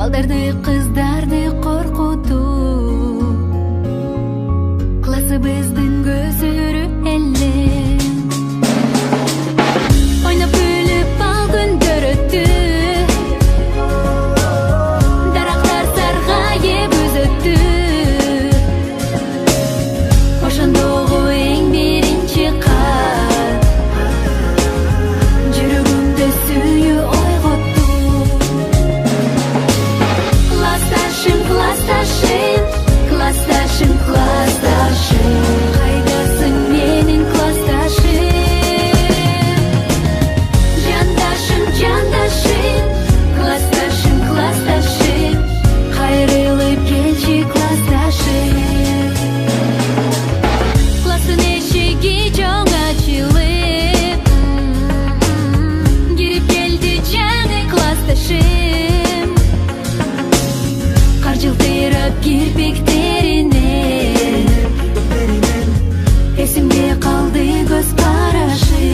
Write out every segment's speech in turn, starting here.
балдарды кыздарды коркутуп классыбыздын көзүрү эле ойноп күлүп ал күндөр өттү дарактар саргайып үзөттү ошондогу эң биринчи кат жүрөгүмдө сүйүү ойготту классташым классташым классташым классташым кайдасың менин классташым жандашым жандашым классташым классташым кайрылып келчи классташым класстын эшиги чоң ачылып кирип келди жаңы классташым кар жылтырап кирпиктеринен эсимде калды көз карашы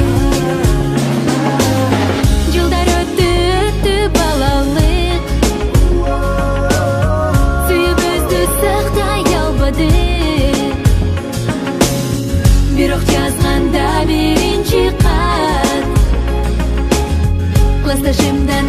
жылдар өттү өттү балалык сүйүүбүздү сактай албадык бирок жазганда биринчи кат классташымдан